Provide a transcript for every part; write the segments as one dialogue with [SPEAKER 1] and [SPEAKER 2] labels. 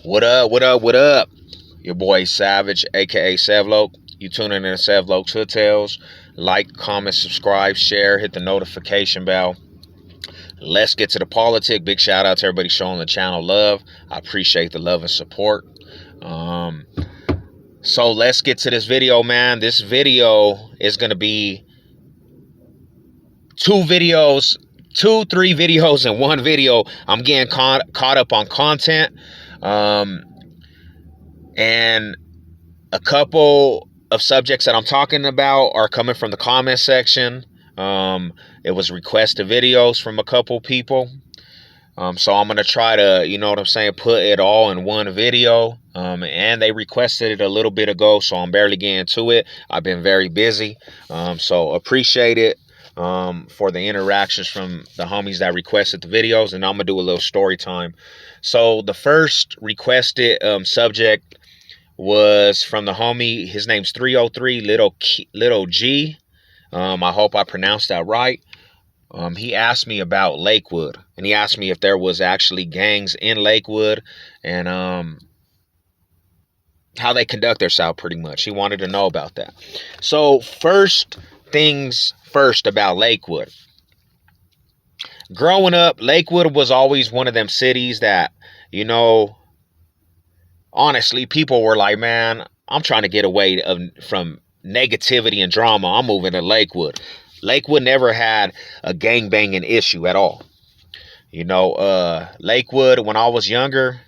[SPEAKER 1] What up, what up, what up? Your boy Savage, aka Savloke. You tuning in to Savloke's Hood Tales. Like, comment, subscribe, share, hit the notification bell. Let's get to the politic. Big shout out to everybody showing the channel love. I appreciate the love and support. So let's get to this video, man. This video is gonna be three videos in one video. I'm getting caught up on content. And a couple of subjects that I'm talking about are coming from the comment section. It was requested videos from a couple people. So I'm going to try to, you know what I'm saying, put it all in one video. And they requested it a little bit ago, so I'm barely getting to it. I've been very busy. So appreciate it for the interactions from the homies that requested the videos. And I'm going to do a little story time. So the first requested subject was from the homie. His name's 303 Little G. I hope I pronounced that right. He asked me about Lakewood, and he asked me if there was actually gangs in Lakewood and how they conduct themselves, pretty much. He wanted to know about that. So first things first about Lakewood. Growing up, Lakewood was always one of them cities that, you know, honestly, people were like, man, I'm trying to get away from negativity and drama. I'm moving to Lakewood. Lakewood never had a gangbanging issue at all. You know, Lakewood, when I was younger,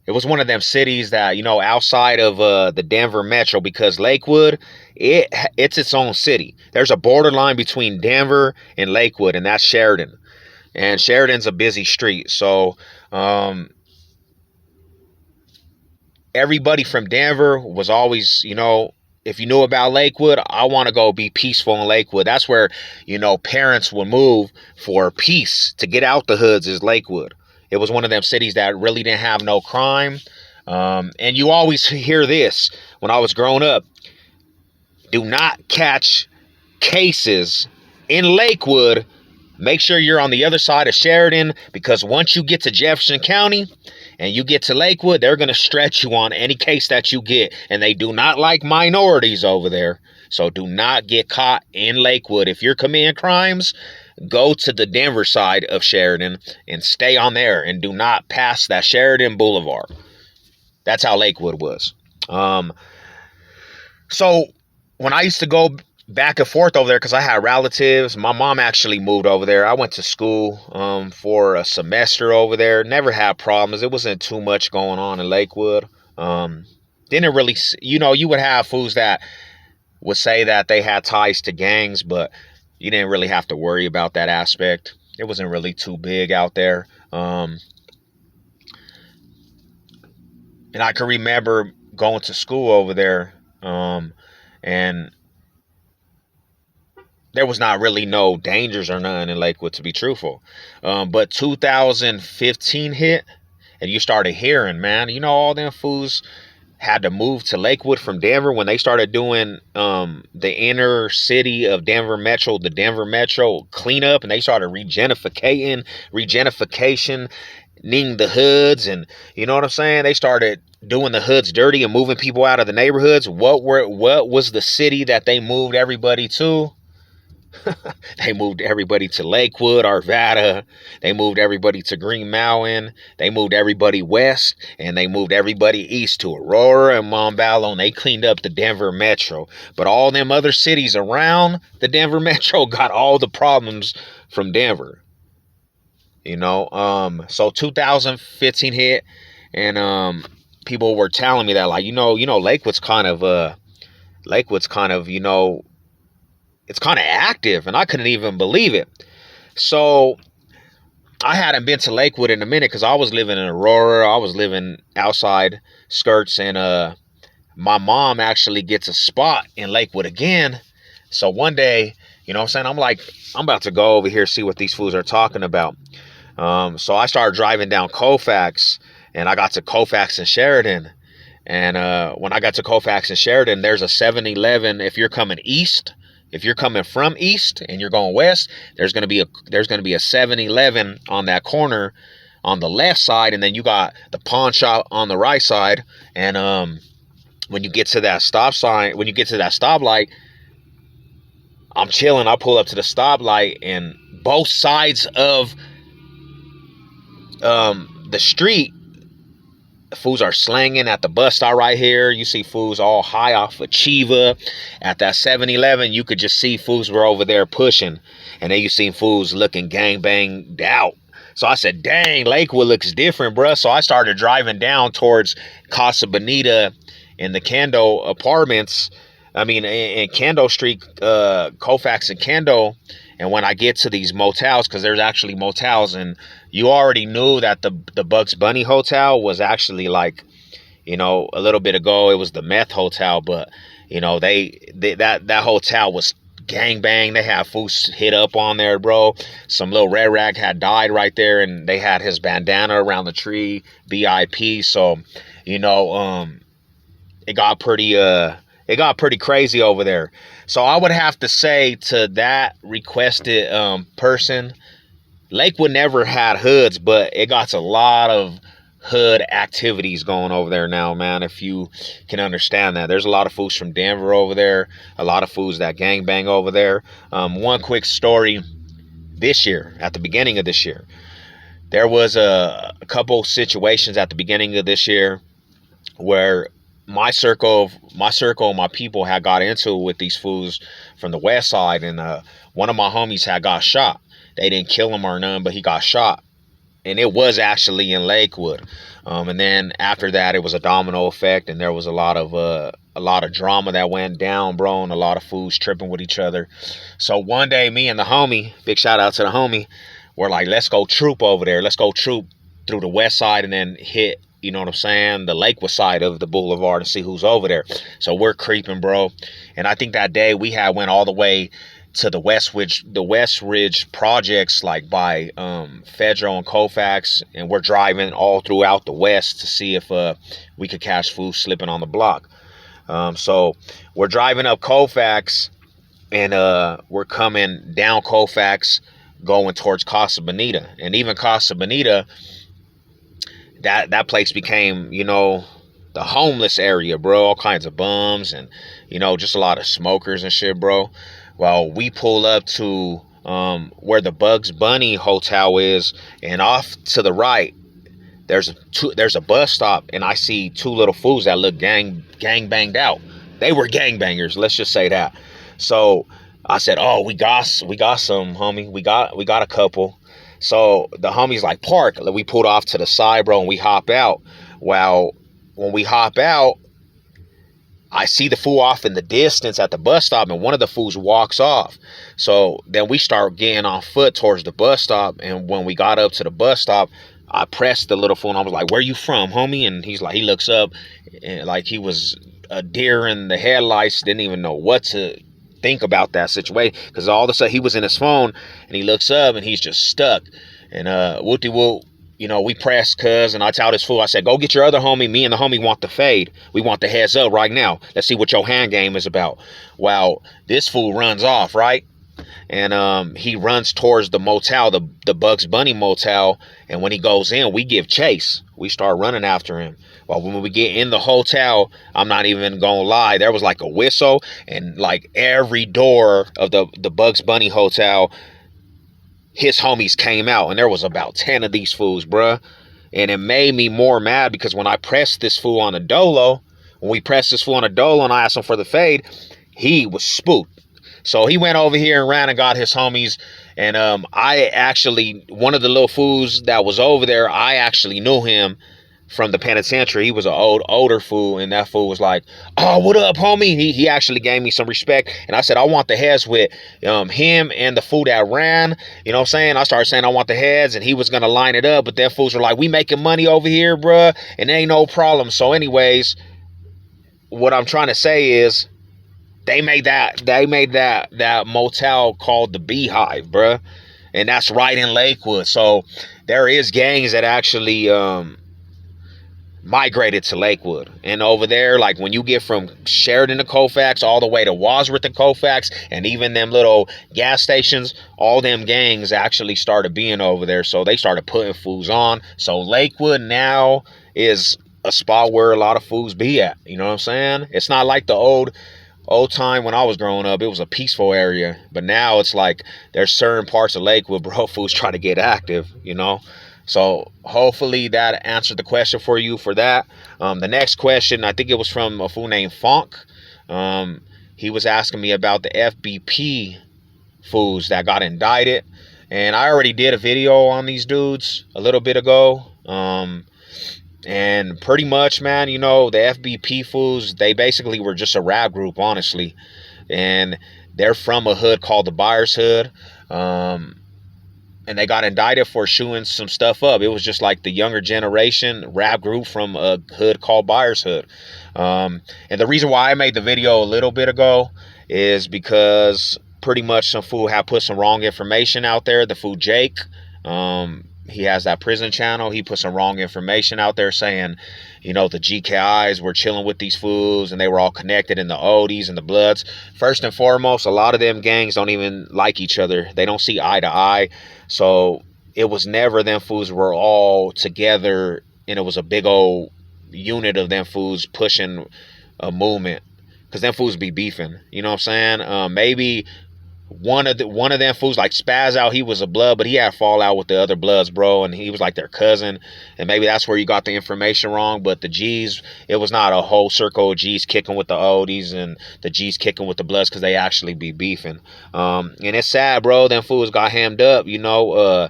[SPEAKER 1] it was one of them cities that, you know, outside of the Denver metro, because Lakewood, it's its own city. There's a borderline between Denver and Lakewood, and that's Sheridan. And Sheridan's a busy street. So, everybody from Denver was always, you know, if you knew about Lakewood, I want to go be peaceful in Lakewood. That's where, you know, parents would move for peace to get out the hoods, is Lakewood. It was one of them cities that really didn't have no crime. And you always hear this when I was growing up. Do not catch cases in Lakewood. Make sure you're on the other side of Sheridan, because once you get to Jefferson County and you get to Lakewood, they're going to stretch you on any case that you get. And they do not like minorities over there. So do not get caught in Lakewood. If you're committing crimes, go to the Denver side of Sheridan and stay on there, and do not pass that Sheridan Boulevard. That's how Lakewood was. So when I used to go back and forth over there, because I had relatives. My mom actually moved over there. I went to school for a semester over there. Never had problems. It wasn't too much going on in Lakewood. Didn't really, you know, you would have fools that would say that they had ties to gangs, but you didn't really have to worry about that aspect. It wasn't really too big out there. And I can remember going to school over there, and there was not really no dangers or nothing in Lakewood, to be truthful. But 2015 hit, and you started hearing, man, you know, all them fools had to move to Lakewood from Denver when they started doing the inner city of Denver Metro, the Denver Metro cleanup, and they started regentrificating the hoods, and you know what I'm saying? They started doing the hoods dirty and moving people out of the neighborhoods. What was the city that they moved everybody to? They moved everybody to Lakewood, Arvada. They moved everybody to Green Mountain. They moved everybody west, and they moved everybody east to Aurora and Montalvo, and they cleaned up the Denver Metro. But all them other cities around the Denver Metro got all the problems from Denver. You know, so 2015 hit, and people were telling me that, like, you know, Lakewood's kind of, you know, it's kind of active, and I couldn't even believe it. So I hadn't been to Lakewood in a minute, because I was living in Aurora. I was living outside skirts, and my mom actually gets a spot in Lakewood again. So one day, you know what I'm saying, I'm like, I'm about to go over here, see what these fools are talking about. So I started driving down Colfax, and I got to Colfax and Sheridan. And when I got to Colfax and Sheridan, there's a 7-Eleven. If you're coming east, if you're coming from east and you're going west, there's going to be a 7-Eleven on that corner on the left side, and then you got the pawn shop on the right side. And when you get to that stop sign, when you get to that stoplight, I'm chilling. I pull up to the stoplight, and both sides of the street, fools are slanging at the bus stop right here. You see fools all high off of Chiva. At that 7-Eleven, you could just see fools were over there pushing. And then you see fools looking gang banged out. So I said, dang, Lakewood looks different, bruh. So I started driving down towards Casa Bonita in the Cando apartments. I mean, in Cando Street, Colfax and Cando. And when I get to these motels, because there's actually motels, and you already knew that the Bugs Bunny Hotel was actually like, you know, a little bit ago, it was the meth hotel, but, you know, that hotel was gangbang. They had fools hit up on there, bro. Some little red rag had died right there, and they had his bandana around the tree, BIP. So, you know, it got pretty crazy over there. So I would have to say to that requested person, Lakewood never had hoods, but it got a lot of hood activities going over there now, man. If you can understand that, there's a lot of fools from Denver over there, a lot of fools that gangbang over there. One quick story: this year, at the beginning of this year, there was a couple situations at the beginning of this year where my circle, my people had got into it with these fools from the west side, and one of my homies had got shot. They didn't kill him or none, but he got shot. And it was actually in Lakewood. And then after that, it was a domino effect, and there was a lot of drama that went down, bro, and a lot of fools tripping with each other. So one day, me and the homie, big shout out to the homie, we're like, let's go troop over there. Let's go troop through the west side and then hit, you know what I'm saying, the Lakewood side of the boulevard and see who's over there. So we're creeping, bro. And I think that day we had went all the way to the West Ridge projects, like by Federal and Colfax, and we're driving all throughout the West to see if we could catch fools slipping on the block. So we're driving up Colfax, and we're coming down Colfax going towards Casa Bonita. And even Casa Bonita, that place became, you know, the homeless area, bro. All kinds of bums and, you know, just a lot of smokers and shit, bro. Well, we pull up to where the Bugs Bunny Hotel is, and off to the right, there's a bus stop, and I see two little fools that look gang banged out. They were gangbangers, let's just say that. So I said, "Oh, we got some, homie. We got a couple." So the homie's like, "Park." We pulled off to the side, bro, and we hop out. Well, when we hop out, I see the fool off in the distance at the bus stop, and one of the fools walks off. So then we start getting on foot towards the bus stop, and when we got up to the bus stop, I pressed the little fool, and I was like, "Where you from, homie?" And he's like, he looks up, and like he was a deer in the headlights, didn't even know what to think about that situation, because all of a sudden he was in his phone, and he looks up, and he's just stuck. And whoop-de-whoop, you know, we pressed, cuz, and I tell this fool, I said, "Go get your other homie. Me and the homie want the fade. We want the heads up right now. Let's see what your hand game is about." Well, this fool runs off, right? And he runs towards the motel, the Bugs Bunny motel. And when he goes in, we give chase. We start running after him. Well, when we get in the hotel, I'm not even gonna lie, there was like a whistle, and like every door of the Bugs Bunny hotel, his homies came out, and there was about 10 of these fools, bruh. And it made me more mad, because when I pressed this fool on a dolo, and I asked him for the fade, he was spooked. So he went over here and ran and got his homies. And I actually, one of the little fools that was over there, I actually knew him from the penitentiary. He was an older fool, and that fool was like, "Oh, what up, homie?" He actually gave me some respect, and I said, "I want the heads with him and the fool that ran." You know what I'm saying? I started saying I want the heads, and he was gonna line it up, but them fools were like, "We making money over here, bruh, and ain't no problem." So anyways, what I'm trying to say is, they made that motel called the Beehive, bruh, and that's right in Lakewood. So there is gangs that actually migrated to Lakewood. And over there, like when you get from Sheridan to Colfax all the way to Wadsworth to Colfax, and even them little gas stations, all them gangs actually started being over there. So they started putting foods on. So Lakewood now is a spot where a lot of foods be at. You know what I'm saying? It's not like the old time when I was growing up. It was a peaceful area, but now it's like there's certain parts of Lakewood, bro, fools try to get active, you know. So hopefully that answered the question for you for that. The next question, I think it was from a fool named Funk. He was asking me about the FBP fools that got indicted, and I already did a video on these dudes a little bit ago. And pretty much, man, you know, the FBP fools, they basically were just a rap group, honestly. And they're from a hood called the Byers Hood. And they got indicted for shooting some stuff up. It was just like the younger generation rap group from a hood called Byers Hood. And the reason why I made the video a little bit ago is because pretty much some fool had put some wrong information out there. The fool Jake, he has that prison channel. He put some wrong information out there saying, you know, the GKIs were chilling with these fools and they were all connected in the Odies and the Bloods. First and foremost, a lot of them gangs don't even like each other. They don't see eye to eye. So it was never them fools were all together and it was a big old unit of them fools pushing a movement. Because them fools be beefing. You know what I'm saying? Maybe one of them fools like Spaz Out, he was a blood, but he had fallout with the other Bloods, bro, and he was like their cousin, and maybe that's where you got the information wrong. But the G's, it was not a whole circle of G's kicking with the Odies and the G's kicking with the Bloods, because they actually be beefing. And it's sad, bro, them fools got hammed up, you know.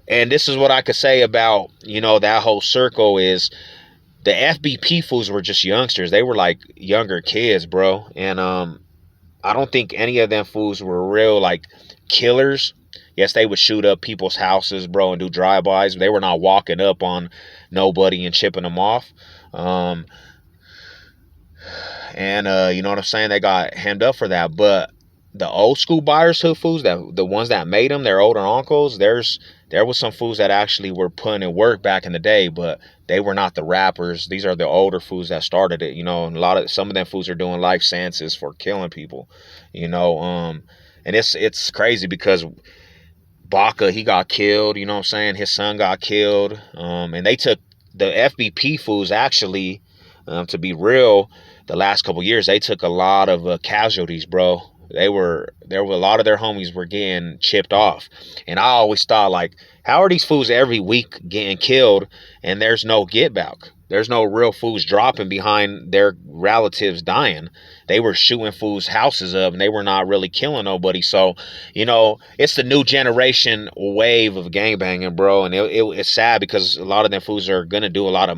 [SPEAKER 1] And this is what I could say about, you know, that whole circle is the FBP fools were just youngsters. They were like younger kids, bro. And I don't think any of them fools were real, like, killers. Yes, they would shoot up people's houses, bro, and do drive-bys. They were not walking up on nobody and chipping them off. And you know what I'm saying? They got hemmed up for that. But the old school Byers Hood fools, the ones that made them, their older uncles, there was some fools that actually were putting in work back in the day, but they were not the rappers. These are the older fools that started it, you know. And some of them fools are doing life sentences for killing people, you know. And it's crazy because Baca, he got killed, you know what I'm saying? His son got killed. And they took the FBP fools actually, to be real, the last couple years, they took a lot of casualties, bro. There were a lot of their homies were getting chipped off. And I always thought, like, how are these fools every week getting killed and there's no get back? There's no real fools dropping behind their relatives dying. They were shooting fools' houses up and they were not really killing nobody. So, you know, it's the new generation wave of gangbanging, bro. And it's sad because a lot of them fools are gonna do a lot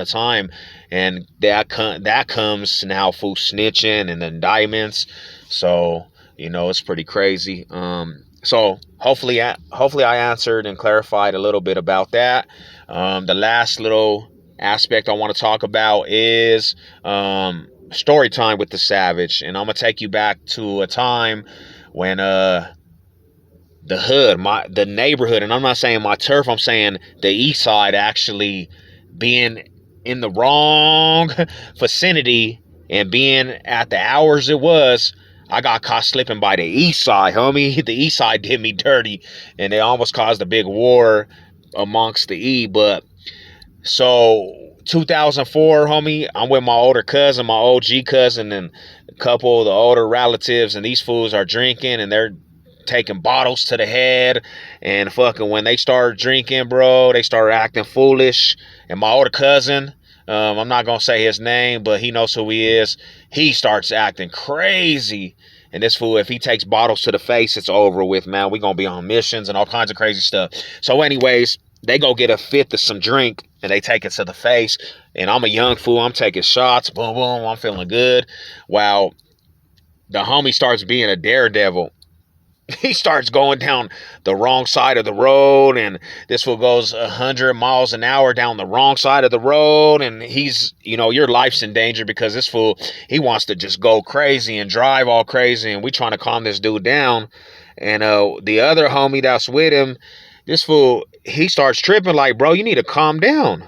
[SPEAKER 1] of time, and that comes now fools snitching and indictments. So, you know, it's pretty crazy. So hopefully I answered and clarified a little bit about that. The last little aspect I want to talk about is story time with the Savage. And I'm going to take you back to a time when the hood, the neighborhood, and I'm not saying my turf, I'm saying the east side actually being in the wrong vicinity and being at the hours it was. I got caught slipping by the east side, homie. The east side did me dirty, and it almost caused a big war amongst the E. But so 2004, homie, I'm with my older cousin, my OG cousin, and a couple of the older relatives, and these fools are drinking, and they're taking bottles to the head, and fucking when they start drinking, bro, they start acting foolish. And my older cousin, I'm not going to say his name, but he knows who he is. He starts acting crazy. And this fool, if he takes bottles to the face, it's over with, man. We're going to be on missions and all kinds of crazy stuff. So anyways, they go get a fifth of some drink and they take it to the face. And I'm a young fool. I'm taking shots. Boom, boom. I'm feeling good. While the homie starts being a daredevil. He starts going down the wrong side of the road, and this fool goes 100 miles an hour down the wrong side of the road, and he's, you know, your life's in danger because this fool, he wants to just go crazy and drive all crazy, and we trying to calm this dude down. And the other homie that's with him, this fool, he starts tripping like, bro, you need to calm down.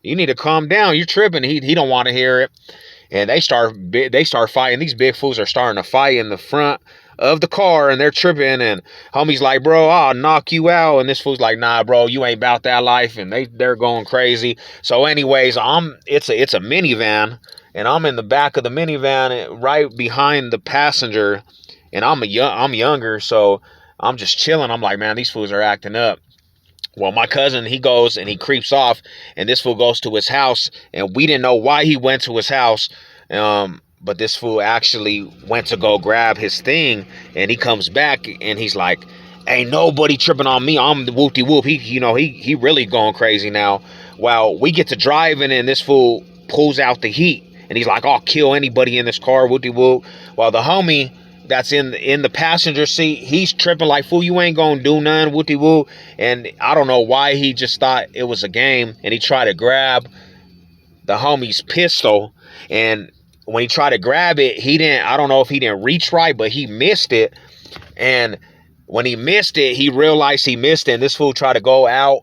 [SPEAKER 1] You need to calm down. You're tripping. He don't want to hear it. And they start fighting. These big fools are starting to fight in the front of the car, and they're tripping. And homie's like, bro, I'll knock you out. And this fool's like, nah, bro, you ain't about that life. And they're going crazy. So anyways, it's a minivan, and I'm in the back of the minivan right behind the passenger, and I'm younger, so I'm just chilling. I'm like, man, these fools are acting up. Well, my cousin, he goes and he creeps off, and this fool goes to his house, and we didn't know why he went to his house. But this fool actually went to go grab his thing, and he comes back, and he's like, ain't nobody tripping on me. I'm the whoop-de-whoop. He really going crazy now. Well, we get to driving, and this fool pulls out the heat, and he's like, I'll kill anybody in this car, whoop-de-whoop. Well, the homie that's in the passenger seat, he's tripping like, fool, you ain't gonna do nothing, whoop-de-whoop. And I don't know why he just thought it was a game, and he tried to grab the homie's pistol. And when he tried to grab it, I don't know if he didn't reach right, but he missed it. And when he missed it, he realized he missed it, and this fool tried to go out.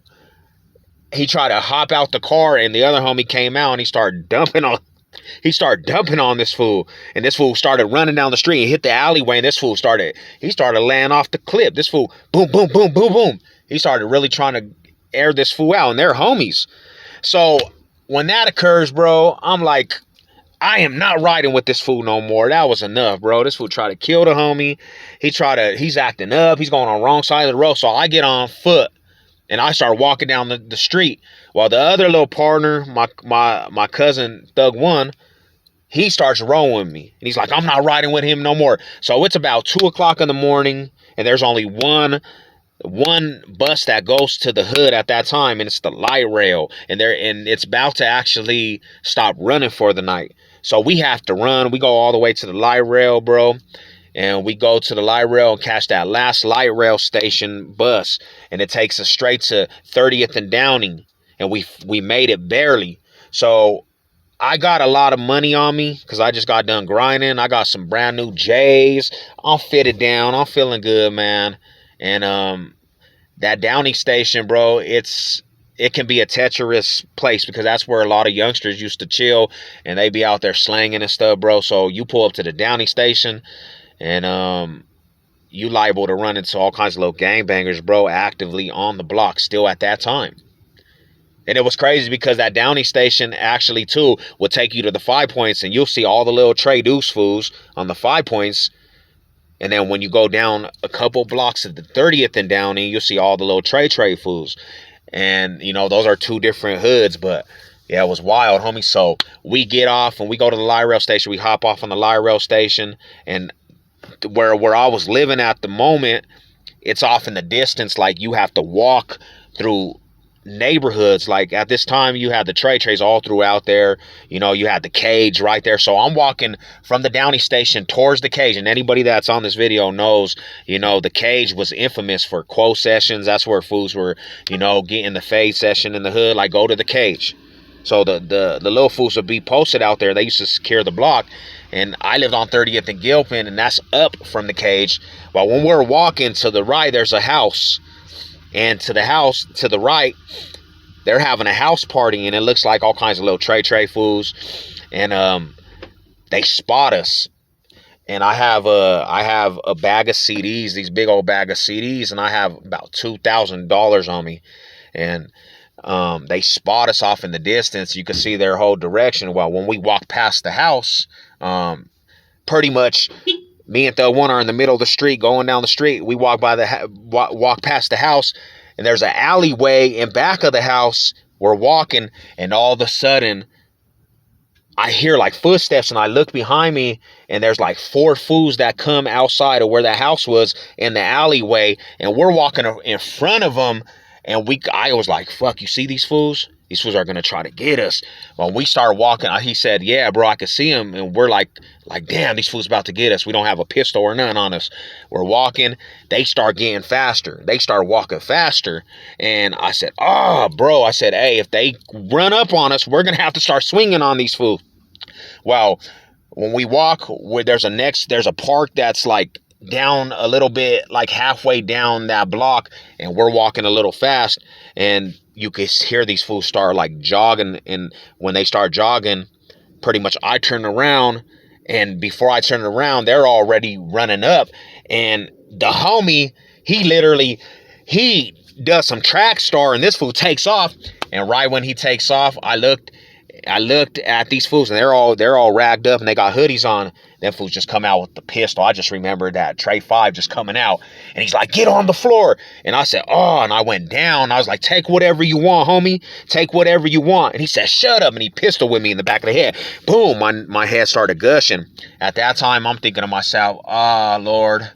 [SPEAKER 1] He tried to hop out the car, and the other homie came out, and he started dumping on this fool, and this fool started running down the street and hit the alleyway, and he started laying off the clip. This fool, boom, boom, boom, boom, boom. He started really trying to air this fool out, and they're homies. So when that occurs, bro, I'm like, I am not riding with this fool no more. That was enough, bro. This fool tried to kill the homie. He's acting up. He's going on the wrong side of the road. So I get on foot, and I start walking down the street, while the other little partner, my cousin Thug One, he starts rowing me, and he's like, I'm not riding with him no more. So it's about 2 o'clock in the morning, and there's only one bus that goes to the hood at that time, and it's the light rail, and it's about to actually stop running for the night. So we have to run. We go all the way to the light rail, bro. And we go to the light rail and catch that last light rail station bus, and it takes us straight to 30th and Downing, and we made it barely. So I got a lot of money on me because I just got done grinding. I got some brand new J's. I'm fitted down. I'm feeling good, man. And that Downing station, bro, it can be a treacherous place because that's where a lot of youngsters used to chill, and they be out there slanging and stuff, bro. So you pull up to the Downing station, and you liable to run into all kinds of little gangbangers, bro, actively on the block still at that time. And it was crazy because that Downing station actually, too, would take you to the 5 Points, and you'll see all the little Trey Deuce fools on the 5 Points. And then when you go down a couple blocks at the 30th and Downing, you'll see all the little Trey fools. And, those are two different hoods, but yeah, it was wild, homie. So we get off and we go to the light rail station. We hop off on the light rail station, and where I was living at the moment, it's off in the distance. Like, you have to walk through neighborhoods. Like, at this time, you had the trays all throughout there. You had the cage right there. So I'm walking from the Downey station towards the cage, and anybody that's on this video knows, the cage was infamous for quo sessions. That's where fools were, getting the fade session in the hood. Like, go to the cage. So the little fools would be posted out there. They used to secure the block. And I lived on 30th and Gilpin, and that's up from the cage. But when we're walking to the right, there's a house. And to the house to the right, they're having a house party, and it looks like all kinds of little Trey fools. And they spot us. And I have a bag of CDs, these big old bag of CDs, and I have about $2,000 on me. And they spot us off in the distance. You can see their whole direction. Well, when we walk past the house, pretty much me and Thug One are in the middle of the street, going down the street. We walk walk past the house, and there's an alleyway in back of the house. We're walking, and all of a sudden, I hear like footsteps, and I look behind me, and there's like 4 fools that come outside of where the house was in the alleyway, and we're walking in front of them. And I was like, fuck, you see these fools? These fools are going to try to get us. When we started walking, he said, yeah, bro, I could see him. And we're like, damn, these fools about to get us. We don't have a pistol or none on us. We're walking. They start getting faster. They start walking faster. And I said, oh, bro. I said, hey, if they run up on us, we're going to have to start swinging on these fools. Well, when we walk, there's a park that's like down a little bit, like halfway down that block, and we're walking a little fast, and you could hear these fools start like jogging. And when they start jogging, pretty much I turn around, and before I turn around, they're already running up. And the homie, he does some track star, and this fool takes off. And right when he takes off, I looked at these fools, and they're all ragged up, and they got hoodies on. Them fools just come out with the pistol. I just remembered that Trey 5 just coming out, and he's like, "Get on the floor." And I said, "Oh," and I went down. I was like, "Take whatever you want, homie. Take whatever you want." And he said, "Shut up," and he pistol with me in the back of the head. Boom, my head started gushing. At that time, I'm thinking to myself, "Ah, Lord."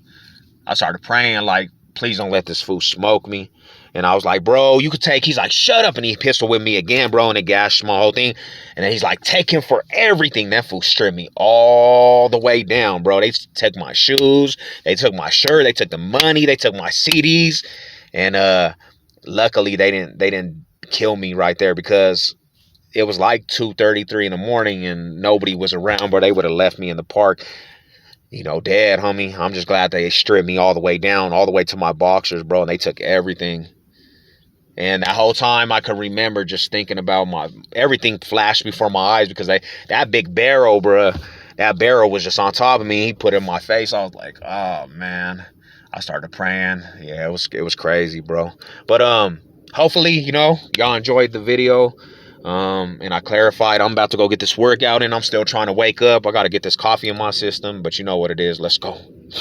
[SPEAKER 1] I started praying, like, please don't let this fool smoke me. And I was like, "Bro, you could take," he's like, "Shut up," and he pistol with me again, bro, and it gashed my whole thing. And then he's like, "Take him for everything." That fool stripped me all the way down, bro. They took my shoes, they took my shirt, they took the money, they took my CDs. And luckily they didn't kill me right there, because it was like 2:33 in the morning and nobody was around, bro. They would have left me in the park, dead, homie. I'm just glad they stripped me all the way down, all the way to my boxers, bro, and they took everything. And that whole time I could remember just thinking about everything flashed before my eyes, because that big barrel, bro, that barrel was just on top of me. He put it in my face. I was like, oh man. I started praying. Yeah, it was crazy, bro. But hopefully, y'all enjoyed the video. And I clarified, I'm about to go get this workout, and I'm still trying to wake up. I got to get this coffee in my system, but you know what it is. Let's go.